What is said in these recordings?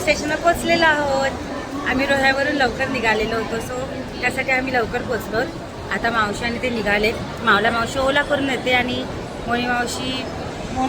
स्टेशनला पोहोचलेलो आहोत. आम्ही रोह्यावरून लवकर निघालेलो होतो, सो त्यासाठी आम्ही लवकर पोहोचलो. आता मावशी आणि ते निघाले. मावला मावशी ओला करून येते आणि मोना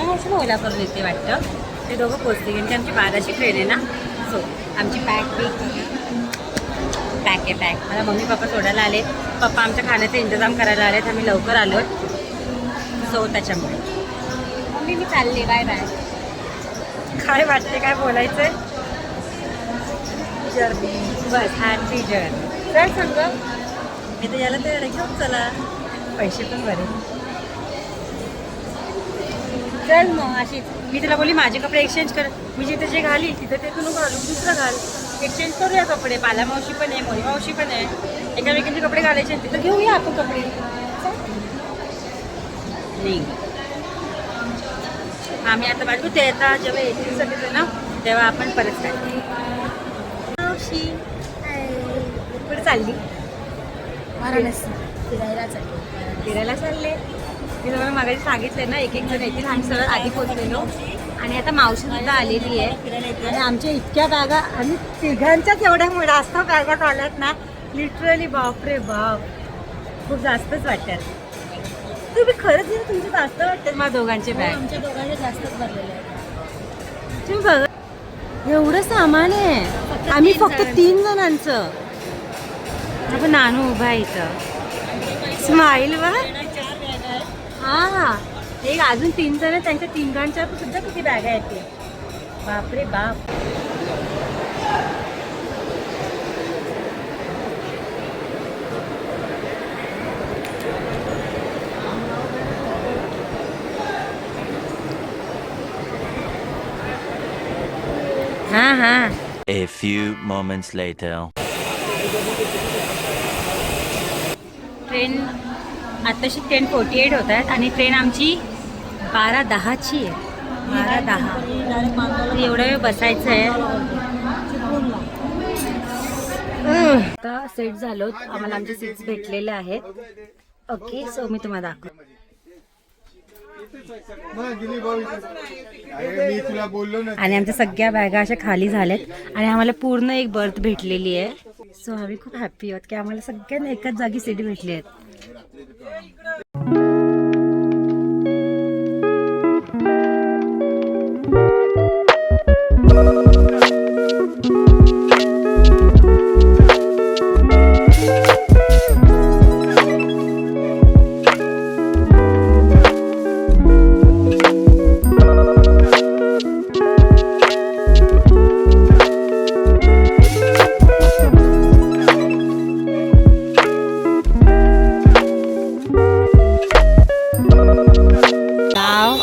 मावशीला ओला करून येते वाटतं. ते दोघं पोचते कारण की आमची 12ची ट्रेन आहे ना. सो आमची पॅक आहे. मला मम्मी पप्पा सोडायला आले. पप्पा आमच्या खाण्याचा इंतजाम करायला आलेत. आम्ही लवकर आलो. सो त्याच्यामुळे मम्मी मी चालले. Bye bye. काय वाटते, काय बोलायचं आहे? जर्नी बस हॅपी जर्नी. चल सांग मी तर याला तर घेऊन चला, पैसे पण बरे. चल मग अशीच मी तिला बोलली माझे कपडे एक्सचेंज कर. मी जिथे जे घाली तिथं ते तू नको घालू, दुसरं घाल. एक्सचेंज करूया कपडे. पाला मावशी पण आहे, मोरी मावशी पण आहे. एकामेकांचे कपडे घालायचे तिथं घेऊया आपण कपडे. नाही आम्ही आता बाजू ते आता जेव्हा येतील सगळे ना तेव्हा आपण परत काय मावशी कुठे चालली? फिरायला चालले. मी तुम्हाला मागाशी सांगितलं ना एक जण येतील. आम्ही सगळं आधी पोहोचलेलो आणि आता मावशी सुद्धा आलेली आहे. आणि आमच्या इतक्या बॅगा आणि तिघांच्याच एवढ्या जास्त बॅगा झाल्यात ना, लिटरली बापरे बाप, खूप जास्तच वाटतात. तुम्ही खरंच तुमचे जास्त वाटतात मला दोघांचे बॅग. आमच्या दोघांचे जास्तच भरलेले आहेत. तुम्ही बघा एवढं सामान आहे. आम्ही फक्त 3 जणांचं. आपण नानू उभा आहे इथं. स्माईल बघा. हा एक अजून 3 जण त्यांच्या 3 गांच्या सुद्धा किती बॅग आहेत ते. बापरे बाप. हा A few moments later. Train आताशी 10:48 होत आहेत आणि ट्रेन आमची 12:10ची आहे. 12:10 एवढा वेळ बसायचं आहे. आता सेट झालो. आम्हाला आमचे सीट्स भेटलेले आहेत. ओके सो मी तुम्हाला दाखवतो. आणि आमच्या सगळ्या बॅगा अशा खाली झाल्यात आणि आम्हाला पूर्ण एक बर्थ भेटलेली आहे. सो आम्ही खूप हॅप्पी आहोत की आम्हाला सगळ्यांना एकाच जागी सीट भेटली आहेत.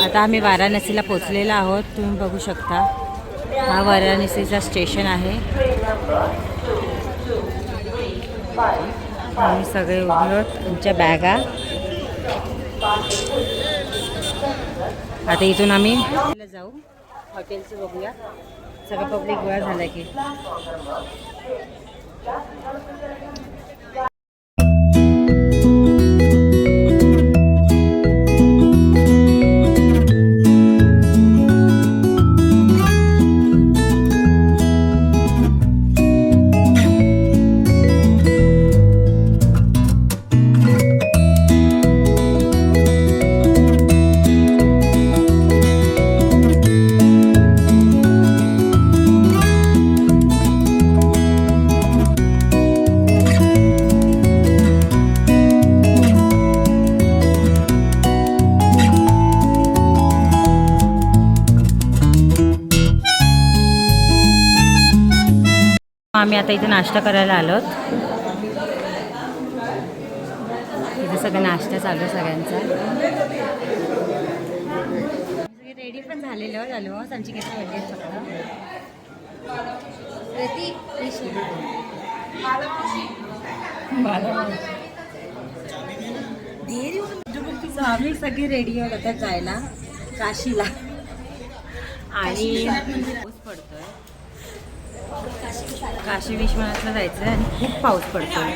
आता आम्ही वाराणसीला पोचलेलो आहोत. तुम्ही बघू शकता हा वाराणसीचा स्टेशन आहे. आम्ही सगळे उभलोत आमच्या बॅगा. आता इथून आम्ही जाऊ हॉटेलचं बघूया. सगळं पब्लिक गोळा झाला की. आम्ही आता इथे नाश्ता करायला आलोत. इथे सगळं नाश्ता चालू सगळ्यांचा. सगळे रेडी पण झालेलो झालो. आमची किती वेळ फक्त आम्ही सगळे रेडी होतात जायला काशीला. आणि पाऊस पडतोय. काशी विश्वनाथला जायचं आणि खूप पाऊस पडतोय.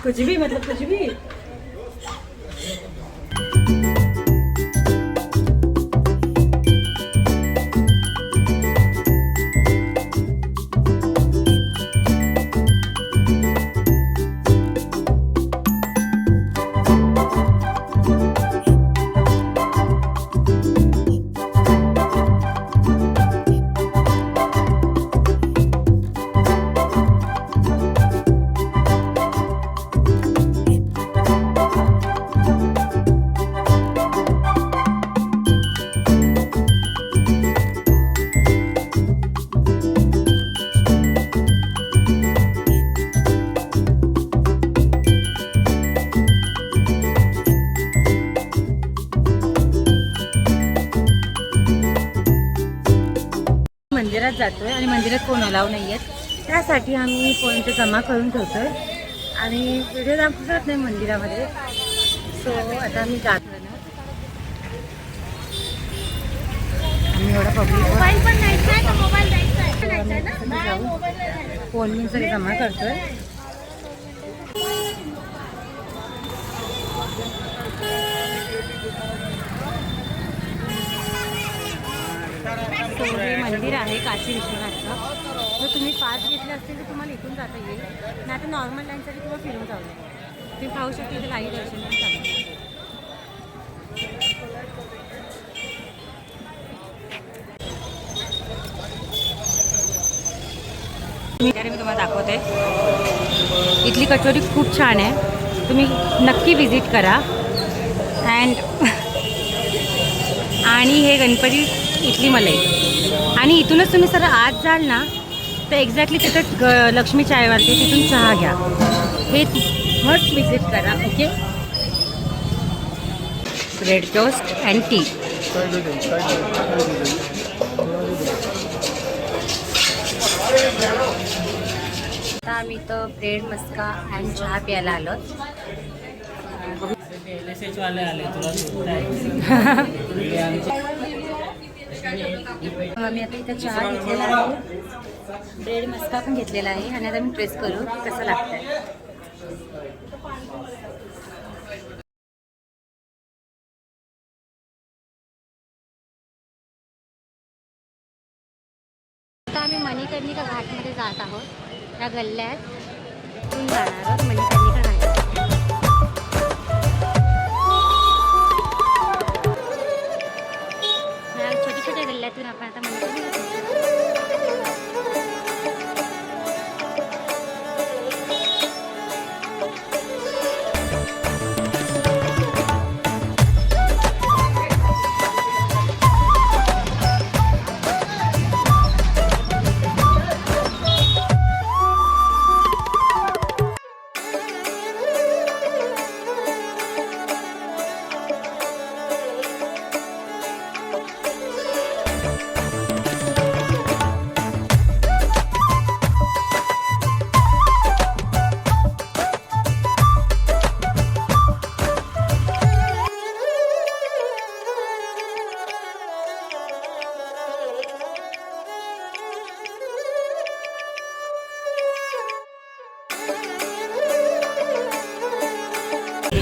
कुछ भी मतलब कुछ भी. जातोय आणि मंदिरात फोन अलाव नाही आहेत, त्यासाठी आम्ही फोन इथे जमा करून ठेवतोय आणि व्हिडिओ दाखवत नाही मंदिरामध्ये. सो आता आम्ही जातो ना, आम्ही एवढा पब्लिक फोन मी सगळे जमा करतोय. तो हे मंदिर आहे काशी विश्वनाथचं. जर तुम्ही पास घेतले असतील तर तुम्हाला इथून जाता येईल, नाही आता नॉर्मल लाईनसाठी किंवा फिरून जाऊ शकता. तुम्ही पाहू शकता इथे लाईव्ह दर्शन पण चालू आहे. मी तुम्हाला दाखवते. इथली कचोरी खूप छान आहे, तुम्ही नक्की विजिट करा. आणि हे गणपती इथली मलाई, आणि इथूनच तुम्ही सर आत जाल ना तर एक्झॅक्टली तिथं लक्ष्मी चायवालते, तिथून चहा घ्या. हे मस्ट विजिट करा. Okay, bread toast and T. आता आम्ही इथं ब्रेड मस्का अँड चहा प्यायला आलो. आम्ही आता इथं चहा घेतलेला आहे, ब्रेड मस्का पण घेतलेला आहे, आणि आता मी टेस्ट करू कसं लागतंय. आता आम्ही मणिकर्णिका घाटमध्ये जात आहोत. या गल्ल्यात जाणार आहोत मणिकर्णिका घाट. छोट्या छोट्या गल्ल्यातून आपण आता मणिकर्णिका.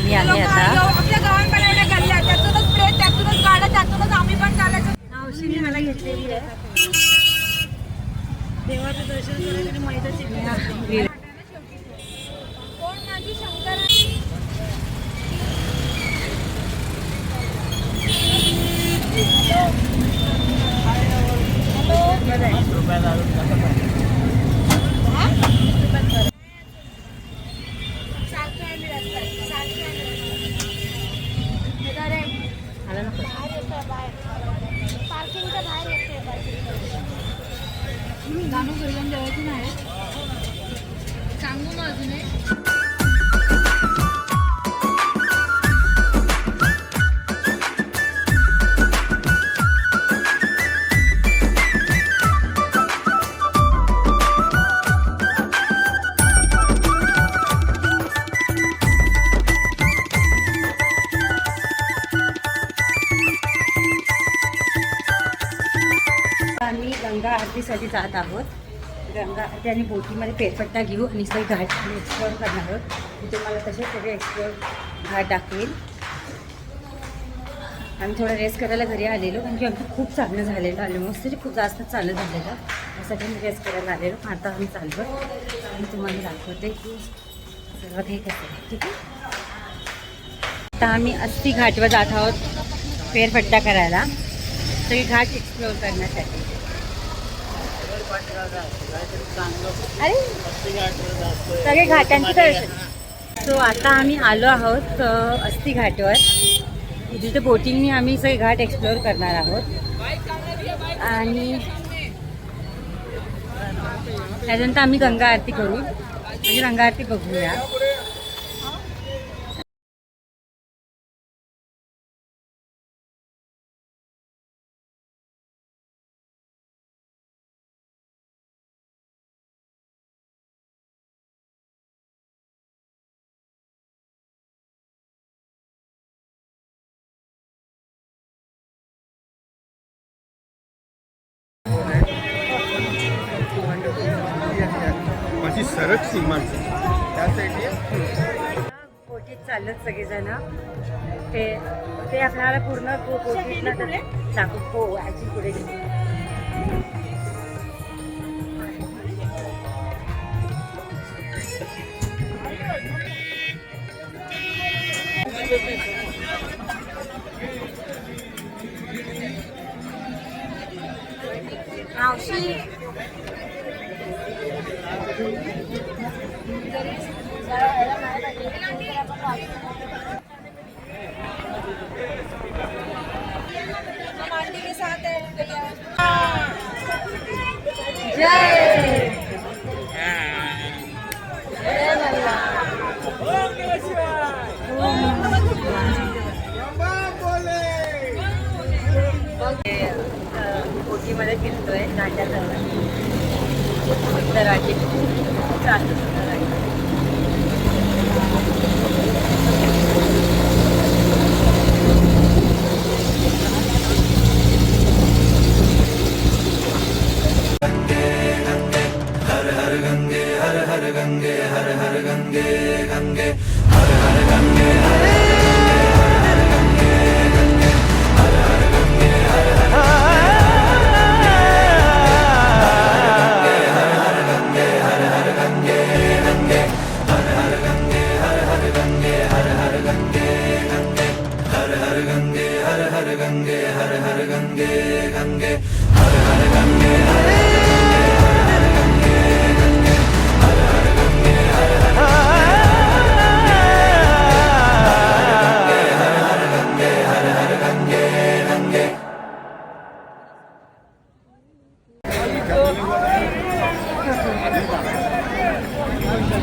मी आहे आता आपल्या गावात बनवल्या गल्ल्या, त्यातूनच प्रेम, त्यातूनच गाडा, त्यातूनच आम्ही पण चालायचं. मावशीने मला घेतलेली आहे. देवाचं दर्शन करायचं मैदाची कोण माझी शंकर. पार्किंगच्या बाहेर जाणून घरी जेवायची नाही. सांगू मग अजून आम्ही गंगा आरतीसाठी जात आहोत. गंगा आरती आणि बोटीमध्ये फेरफटका घेऊ आणि सगळे घाट एक्सप्लोअर करणार आहोत. मी तुम्हाला तसे सगळे एक्सप्लोअर घाट दाखवेल. आम्ही थोडा रेस्ट करायला घरी आलेलो, कारण की आमचं खूप चालणं झालेलं ऑलमोस्ट, तरी खूप जास्त चालणं झालेलं, त्यासाठी मी रेस्ट करायला आलेलो. आता आम्ही चाललो आणि तुम्हाला दाखवते की सर्वात हे कसं आहे. ठीक आहे, आता आम्ही अस्थी घाटवर जात आहोत फेरफटका करायला, सगळे घाट एक्सप्लोअर करण्यासाठी. अरे सगळे घाटांचं दर्शन. सो आता आम्ही आलो आहोत अस्थी घाटवर. जिथे बोटिंगने आम्ही सगळे घाट एक्सप्लोअर करणार आहोत, आणि त्यानंतर आम्ही गंगा आरती करू, म्हणजे गंगा आरती बघूया. सरळ सीमा त्या साईडने बोटीत चालत सगळेजण ते आपल्याला पूर्ण बोटीतला दाखवू हो ॲक्च्युली पुढे गेले. मावशी बोटीमध्ये फिरतोय नाट्यात सुंदर वाटते चालतं सुंदर वाटते.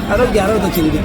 अरे 11 होता चिंगी